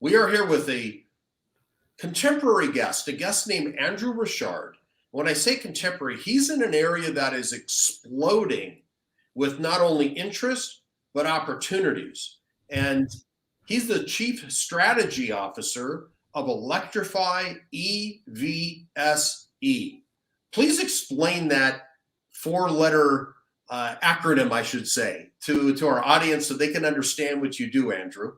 We are here with a contemporary guest, a guest named Andrew Richard. When I say contemporary, he's in an area that is exploding with not only interest, but opportunities. And he's the Chief Strategy Officer of Electrify EVSE. Please explain that four-letter acronym, I should say, to our audience so they can understand what you do, Andrew.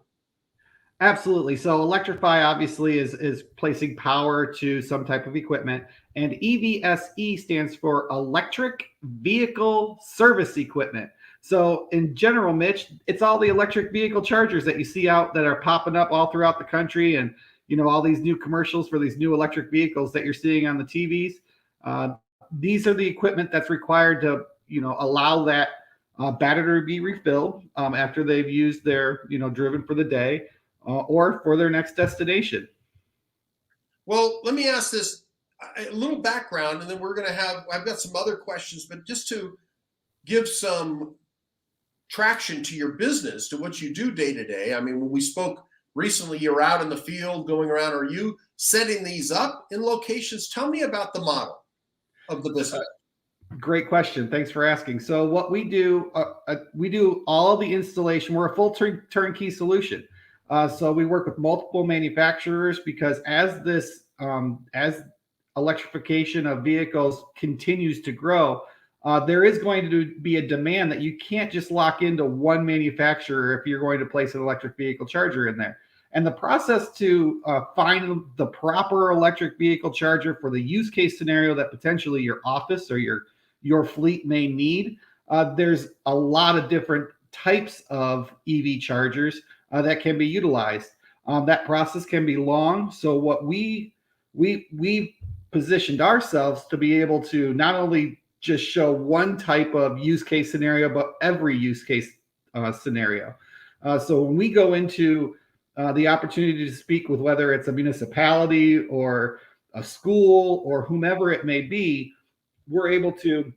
Absolutely. So Electrify obviously is placing power to some type of equipment, and EVSE stands for Electric Vehicle Service Equipment. So in general, Mitch, it's all the electric vehicle chargers that you see out that are popping up all throughout the country, and all these new commercials for these new electric vehicles that you're seeing on the TVs. These are the equipment that's required to allow that battery to be refilled after they've used their driven for the day. Or for their next destination. Well, let me ask this, a little background, and then I've got some other questions, but just to give some traction to your business, to what you do day to day. I mean, when we spoke recently, you're out in the field going around. Are you setting these up in locations? Tell me about the model of the business. Great question. Thanks for asking. So what we do all of the installation. We're a full turnkey solution. So we work with multiple manufacturers because as electrification of vehicles continues to grow, there is going to be a demand that you can't just lock into one manufacturer if you're going to place an electric vehicle charger in there. And the process to find the proper electric vehicle charger for the use case scenario that potentially your office or your fleet may need, there's a lot of different types of EV chargers that can be utilized. That process can be long. So what we positioned ourselves to be able to not only just show one type of use case scenario, but every use case scenario. So when we go into the opportunity to speak with whether it's a municipality or a school or whomever it may be, we're able to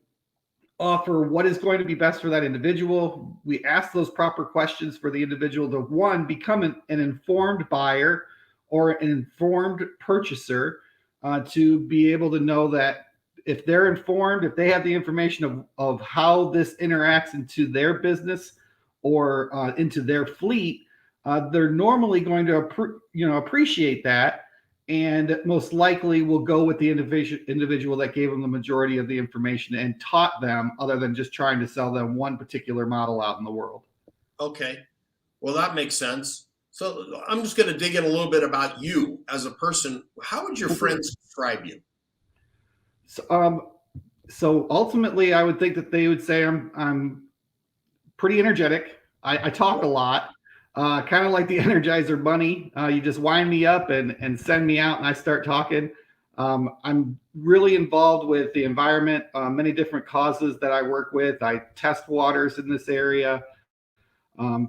offer what is going to be best for that individual. We ask those proper questions for the individual to, one, become an informed buyer or an informed purchaser, to be able to know that if they're informed, if they have the information of how this interacts into their business or into their fleet, they're normally going to appreciate that, and most likely will go with the individual that gave them the majority of the information and taught them, other than just trying to sell them one particular model out in the world. Okay. Well, that makes sense. So I'm just going to dig in a little bit about you as a person. How would your friends describe you? So ultimately, I would think that they would say I'm pretty energetic. I talk a lot. Kind of like the Energizer Bunny. You just wind me up and send me out and I start talking. I'm really involved with the environment, many different causes that I work with. I test waters in this area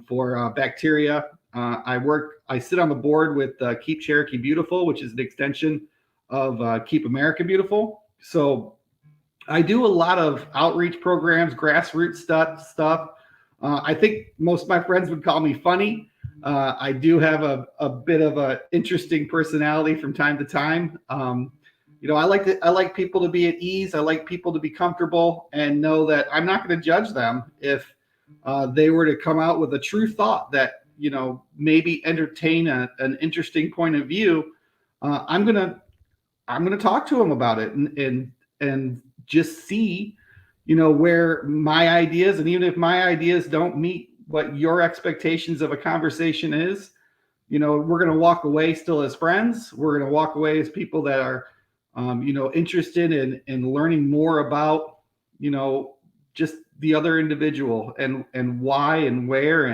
for bacteria. I sit on the board with Keep Cherokee Beautiful, which is an extension of Keep America Beautiful. So I do a lot of outreach programs, grassroots stuff. I think most of my friends would call me funny. I do have a bit of an interesting personality from time to time. I like people to be at ease. I like people to be comfortable and know that I'm not going to judge them if they were to come out with a true thought that maybe entertain an interesting point of view. I'm gonna talk to them about it and just see where my ideas, and even if my ideas don't meet what your expectations of a conversation is, we're going to walk away still as friends. We're going to walk away as people that are, interested in learning more about, just the other individual and why and where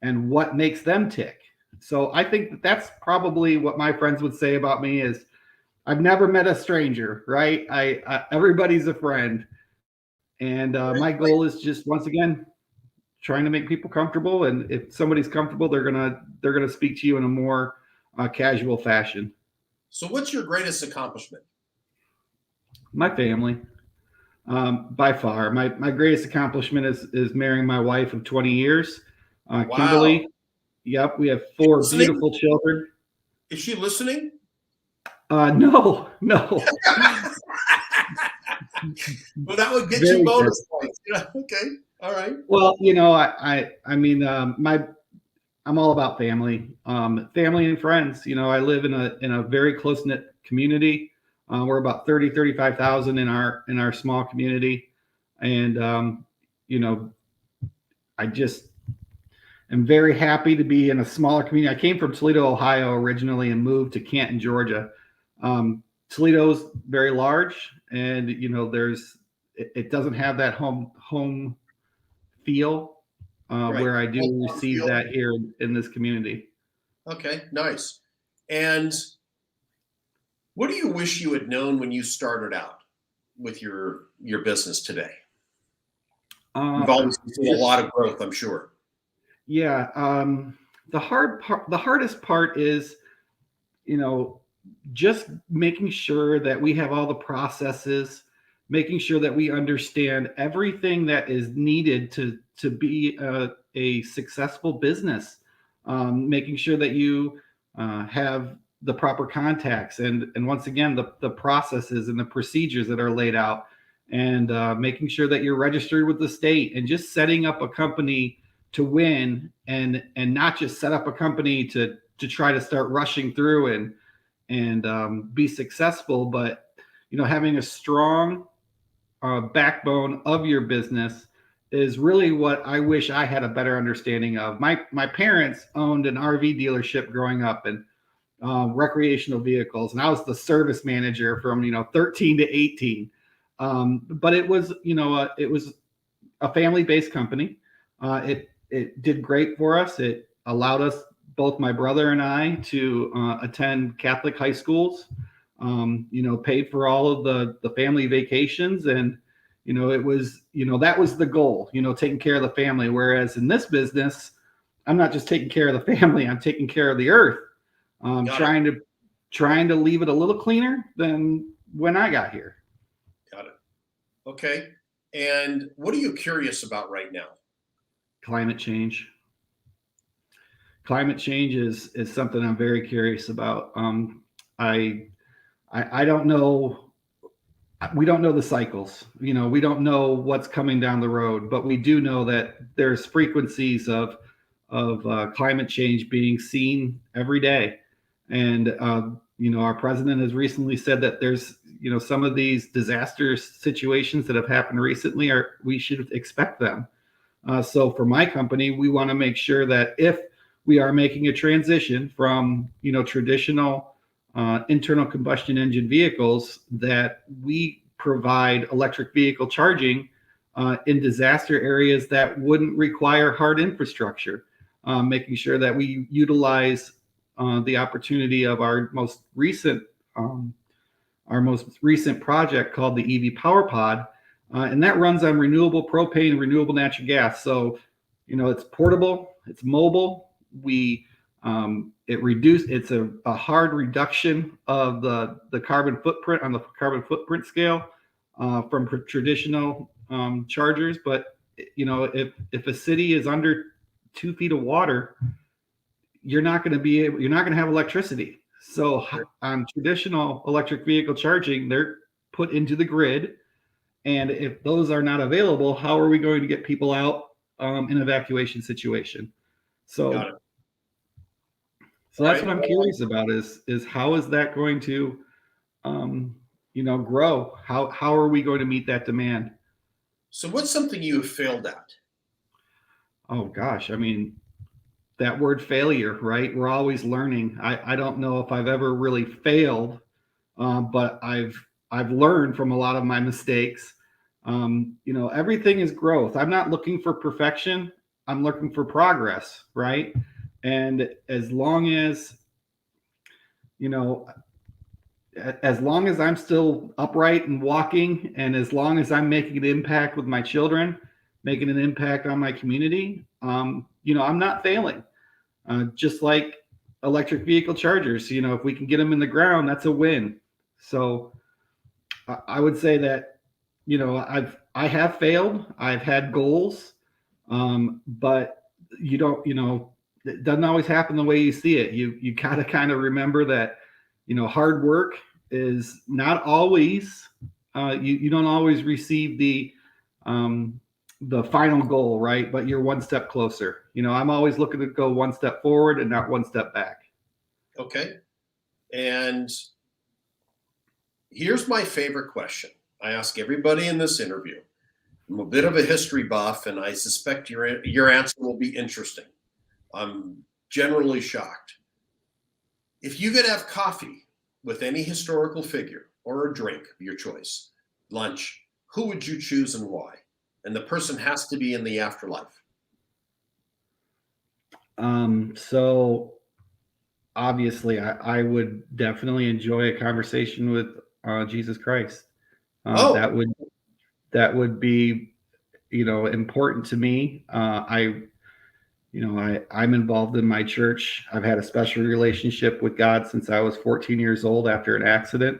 and what makes them tick. So I think that's probably what my friends would say about me is I've never met a stranger, right? Everybody's a friend. And my goal is just, once again, trying to make people comfortable. And if somebody's comfortable, they're gonna speak to you in a more casual fashion. So what's your greatest accomplishment? My family. By far. My greatest accomplishment is marrying my wife of 20 years, Wow. Kimberly. Yep, we have 4 Listening? beautiful children. Is she listening? No, no. Well, that would get you Very good. bonus points. Okay. All right. Well, I mean, I'm all about family, family and friends. I live in a very close knit community. We're about 35,000 in our small community, and you know, I just am very happy to be in a smaller community. I came from Toledo, Ohio originally, and moved to Canton, Georgia. Toledo's very large, and it doesn't have that home feel Right. where I do Hometown receive feel. that here in this community. Okay. Nice. And what do you wish you had known when you started out with your business today? You've Uh, always seen a lot of growth, I'm sure. yeah. The hardest part is, you know, just making sure that we have all the processes, making sure that we understand everything that is needed to be a successful business, making sure that you have the proper contacts and once again the processes and the procedures that are laid out, and making sure that you're registered with the state, and just setting up a company to win, and not just set up a company to try to start rushing through and be successful, but having a strong backbone of your business is really what I wish I had a better understanding of. My parents owned an RV dealership growing up, and recreational vehicles, and I was the service manager from 13 to 18. But it was a family based company. It did great for us. It allowed us, both my brother and I, to attend Catholic high schools. Paid for all of the family vacations, and it was that was the goal. Taking care of the family. Whereas in this business, I'm not just taking care of the family. I'm taking care of the earth. Got it. Trying to leave it a little cleaner than when I got here. Got it. Okay. And what are you curious about right now? Climate change. Climate change is something I'm very curious about. I, I don't know. We don't know the cycles. We don't know what's coming down the road, but we do know that there's frequencies of climate change being seen every day. And our president has recently said that there's some of these disaster situations that have happened recently, we should expect them. So for my company, we want to make sure that if we are making a transition from traditional internal combustion engine vehicles, that we provide electric vehicle charging in disaster areas that wouldn't require hard infrastructure, making sure that we utilize the opportunity of our most recent project called the EV Power Pod, and that runs on renewable propane and renewable natural gas. So, it's portable, it's mobile. It's a hard reduction of the carbon footprint on the carbon footprint scale from traditional chargers. But if a city is under 2 feet of water, you're not going to have electricity. So on traditional electric vehicle charging, they're put into the grid. And if those are not available, how are we going to get people out in evacuation situation? Got it. So that's what I'm curious about is how is that going to, grow? How are we going to meet that demand? So what's something you have failed at? Oh gosh, I mean, that word failure, right? We're always learning. I don't know if I've ever really failed, but I've learned from a lot of my mistakes. Everything is growth. I'm not looking for perfection. I'm looking for progress, right? And as long as I'm still upright and walking, and as long as I'm making an impact with my children, making an impact on my community, I'm not failing. Just like electric vehicle chargers, if we can get them in the ground, that's a win. So I would say that, I have failed. I've had goals, but it doesn't always happen the way you see it. You got to kind of remember that, hard work is not always, you don't always receive the final goal, right? But you're one step closer. I'm always looking to go one step forward and not one step back. Okay. And here's my favorite question. I ask everybody in this interview. I'm a bit of a history buff, and I suspect your answer will be interesting. I'm generally shocked. If you could have coffee with any historical figure or a drink of your choice, lunch, who would you choose and why? And the person has to be in the afterlife. So obviously I would definitely enjoy a conversation with Jesus Christ. That would be, important to me. I'm involved in my church. I've had a special relationship with God since I was 14 years old after an accident.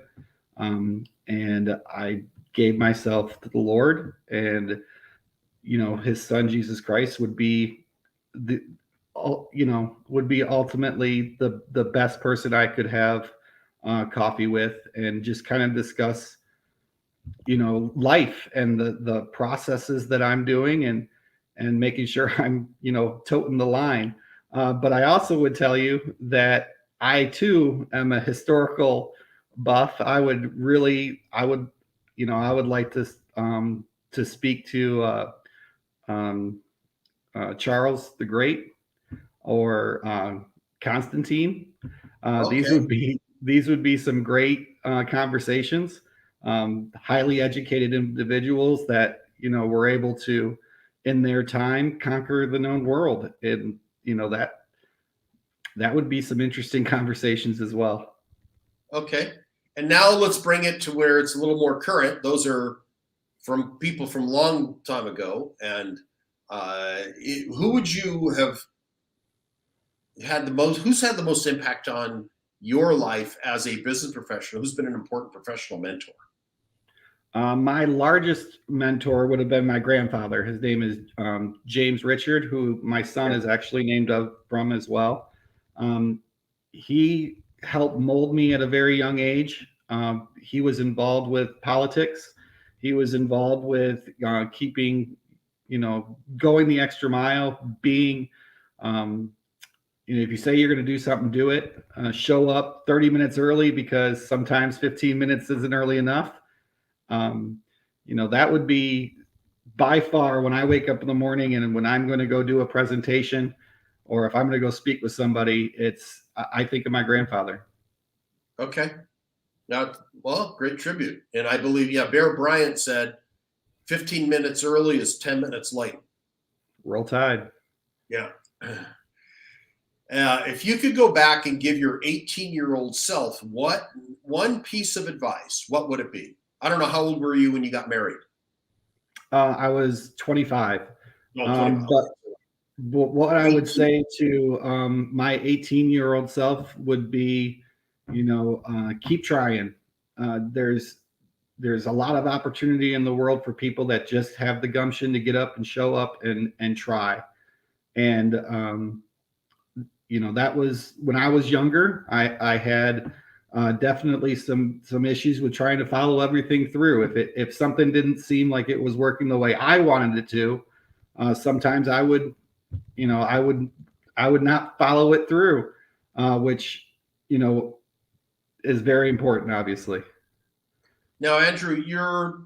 And I gave myself to the Lord, and, his son, Jesus Christ, would be ultimately the best person I could have coffee with, and just kind of discuss, life and the processes that I'm doing, and making sure I'm, toting the line. But I also would tell you that I too am a historical buff. I would like to speak to Charles the Great, or Constantine. Okay. These would be some great conversations. Highly educated individuals that were able to, in their time, conquer the known world, and that would be some interesting conversations as well. Okay. And now let's bring it to where it's a little more current. Those are from people from long time ago. And who would you have had the most? Who's had the most impact on your life as a business professional? Who's been an important professional mentor? My largest mentor would have been my grandfather. His name is James Richard, who my son is actually named from as well. He helped mold me at a very young age. He was involved with politics. He was involved with keeping, going the extra mile, being, if you say you're going to do something, do it. Show up 30 minutes early, because sometimes 15 minutes isn't early enough. That would be by far, when I wake up in the morning and when I'm going to go do a presentation, or if I'm going to go speak with somebody, I think of my grandfather. Okay. Now, well, great tribute. And I believe, Bear Bryant said 15 minutes early is 10 minutes late. Roll Tide. Yeah. If you could go back and give your 18-year-old self one piece of advice, what would it be? I don't know, how old were you when you got married? I was 25. No, 25. But what I would say to my 18-year-old self would be, keep trying. There's a lot of opportunity in the world for people that just have the gumption to get up and show up and try. And that was when I was younger. I had definitely some issues with trying to follow everything through. If something didn't seem like it was working the way I wanted it to, sometimes I would not follow it through, which is very important, obviously. Now, Andrew, you're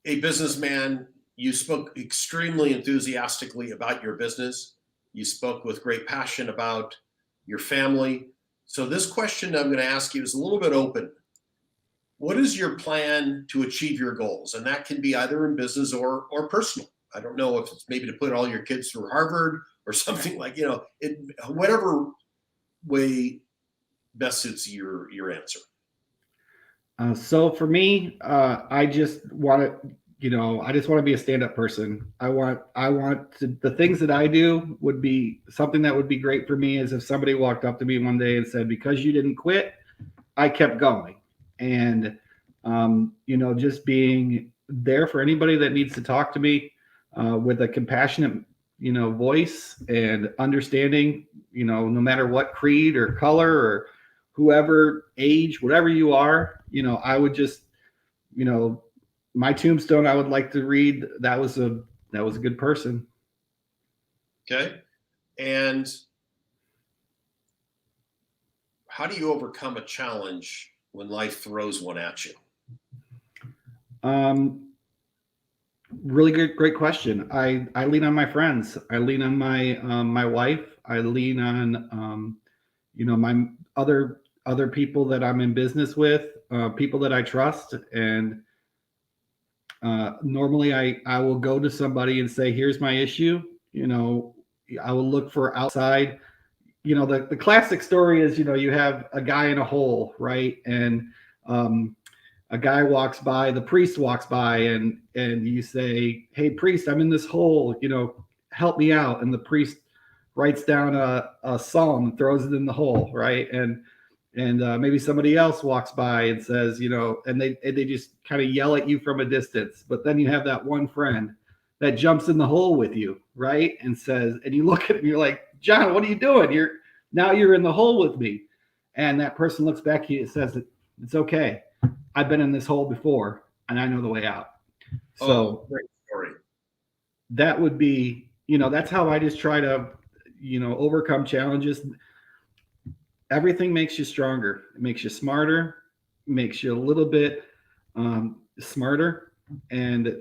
a businessman. You spoke extremely enthusiastically about your business. You spoke with great passion about your family. So this question I'm going to ask you is a little bit open. What is your plan to achieve your goals? And that can be either in business or personal. I don't know if it's maybe to put all your kids through Harvard or something like, whatever way best suits your answer. So for me, I just want to be a stand-up person. The things that I do would be something that would be great for me, is if somebody walked up to me one day and said, because you didn't quit, I kept going. And, just being there for anybody that needs to talk to me, with a compassionate, voice and understanding, no matter what creed or color or whoever age, whatever you are, I would just, my tombstone, I would like to read, that was a good person. Okay. And how do you overcome a challenge when life throws one at you? Really great question. I lean on my friends. I lean on my wife. I lean on my other people that I'm in business with, people that I trust, and normally I will go to somebody and say, "Here's my issue." I will look for outside. The classic story is, you have a guy in a hole, right? And a guy walks by, the priest walks by, and you say, "Hey, priest, I'm in this hole, help me out." And the priest writes down a psalm and throws it in the hole, right? And maybe somebody else walks by and says, and they just kind of yell at you from a distance. But then you have that one friend that jumps in the hole with you, right? And says, and you look at him, you're like, "John, what are you doing? You're in the hole with me." And that person looks back at you and says, "It's okay. I've been in this hole before and I know the way out." So great story. That would be, that's how I just try to, overcome challenges. Everything makes you stronger. It makes you smarter, makes you a little bit smarter. And,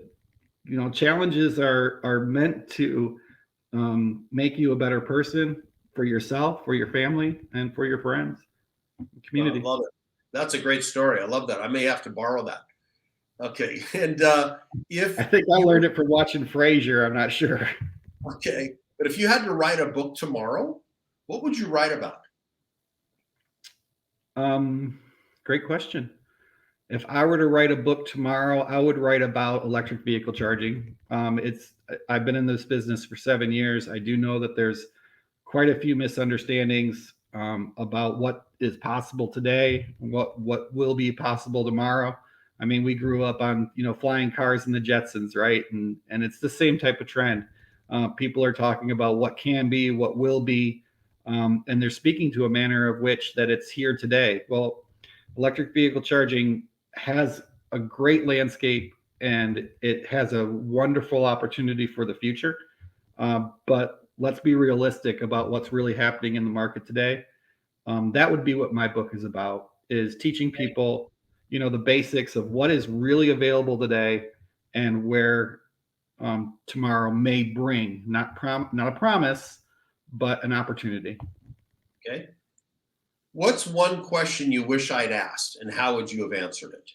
challenges are meant to make you a better person for yourself, for your family, and for your friends, community. I love it. That's a great story. I love that. I may have to borrow that. Okay. And if I think I learned it from watching Frasier. I'm not sure. Okay. But if you had to write a book tomorrow, what would you write about? Great question. If I were to write a book tomorrow, I would write about electric vehicle charging. I've been in this business for 7 years. I do know that there's quite a few misunderstandings about what is possible today, what will be possible tomorrow. I mean, we grew up on flying cars and the Jetsons, right? And it's the same type of trend. People are talking about what can be, what will be, and they're speaking to a manner of which that it's here today. Well, electric vehicle charging has a great landscape and it has a wonderful opportunity for the future. But let's be realistic about what's really happening in the market today. That would be what my book is about, is teaching people, the basics of what is really available today and where tomorrow may bring, not a promise, but an opportunity. Okay. What's one question you wish I'd asked, and how would you have answered it?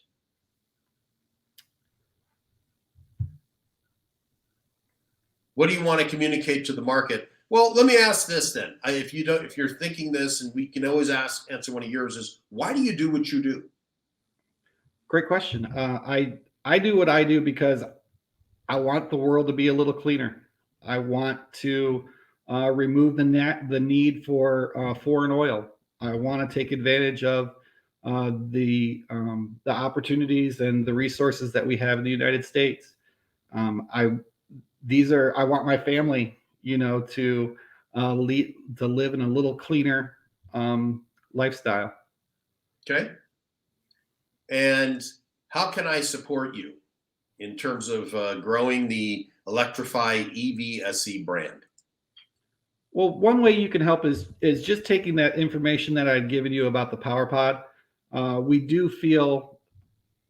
What do you want to communicate to the market? Well, let me ask this then. If you're thinking this, and we can always answer one of yours, is why do you do what you do? Great question. I do what I do because I want the world to be a little cleaner. I want to remove the need for foreign oil. I want to take advantage of the opportunities and the resources that we have in the United States. I want my family, to live in a little cleaner lifestyle. Okay. And how can I support you in terms of growing the Electrify EVSE brand? Well, one way you can help is just taking that information that I'd given you about the Power Pod. We do feel,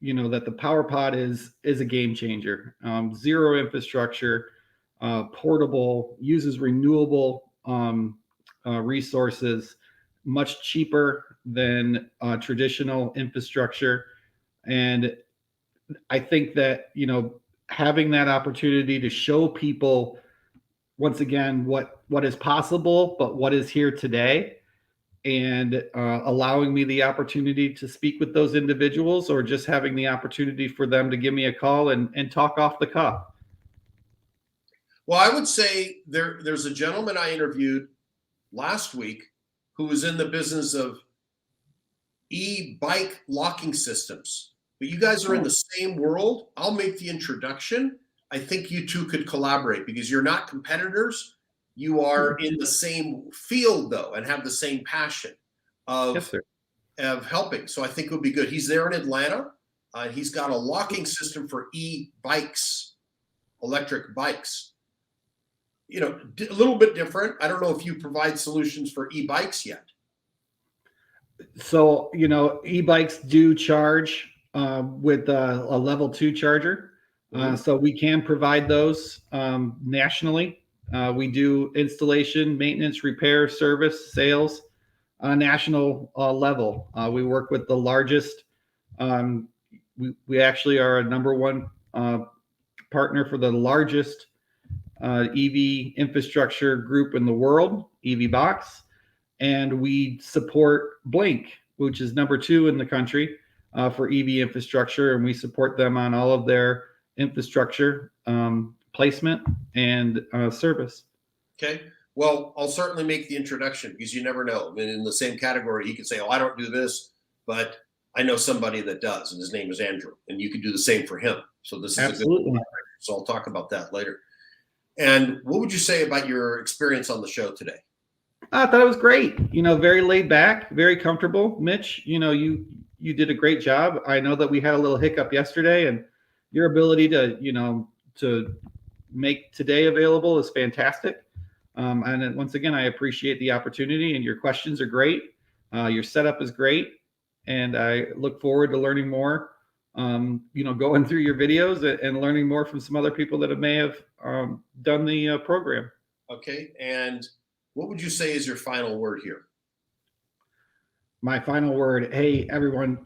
that the Power Pod is a game changer. Zero infrastructure, portable, uses renewable resources, much cheaper than traditional infrastructure. And I think that, having that opportunity to show people once again what is possible, but what is here today, and allowing me the opportunity to speak with those individuals, or just having the opportunity for them to give me a call and talk off the cuff. Well, I would say there's a gentleman I interviewed last week who was in the business of e-bike locking systems. But you guys are in the same world. I'll make the introduction. I think you two could collaborate because you're not competitors. You are in the same field though, and have the same passion Yes, of sir. helping. So I think it would be good. He's there in Atlanta. He's got a locking system for e-bikes, electric bikes. You know, a little bit different. I don't know if you provide solutions for e-bikes yet. So, e-bikes do charge with a level 2 charger. So we can provide those nationally. We do installation, maintenance, repair, service, sales on a national level. We work with the largest. We actually are a number one partner for the largest EV infrastructure group in the world, EV Box. And we support Blink, which is number 2 in the country for EV infrastructure. And we support them on all of their infrastructure placement and service. Okay. Well, I'll certainly make the introduction because you never know. I mean, in the same category, he could say, "Oh, I don't do this, but I know somebody that does, and his name is Andrew," and you could do the same for him. So this is Absolutely. a good. So I'll talk about that later. And what would you say about your experience on the show today? I thought it was great. Very laid back, very comfortable. Mitch, you did a great job. I know that we had a little hiccup yesterday, and your ability to make today available is fantastic. And once again, I appreciate the opportunity, and your questions are great. Your setup is great, and I look forward to learning more. Going through your videos and learning more from some other people that may have done the program. Okay. And what would you say is your final word here? My final word, hey, everyone,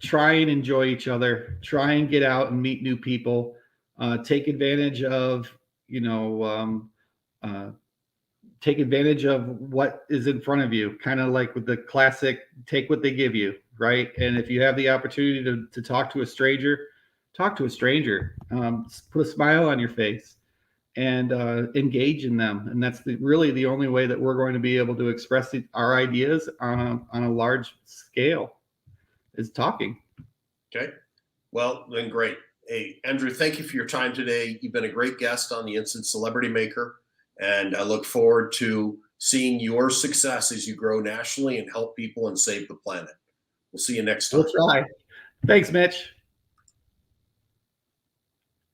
try and enjoy each other. Try and get out and meet new people. Take advantage of, take advantage of what is in front of you, kind of like with the classic, take what they give you, right? And if you have the opportunity to talk to a stranger, talk to a stranger. Put a smile on your face and engage in them. And that's really the only way that we're going to be able to express our ideas on a large scale is talking. Okay. Well, then great. Hey, Andrew, thank you for your time today. You've been a great guest on the Instant Celebrity Maker. And I look forward to seeing your success as you grow nationally and help people and save the planet. We'll see you next time. We'll try. Thanks, Mitch.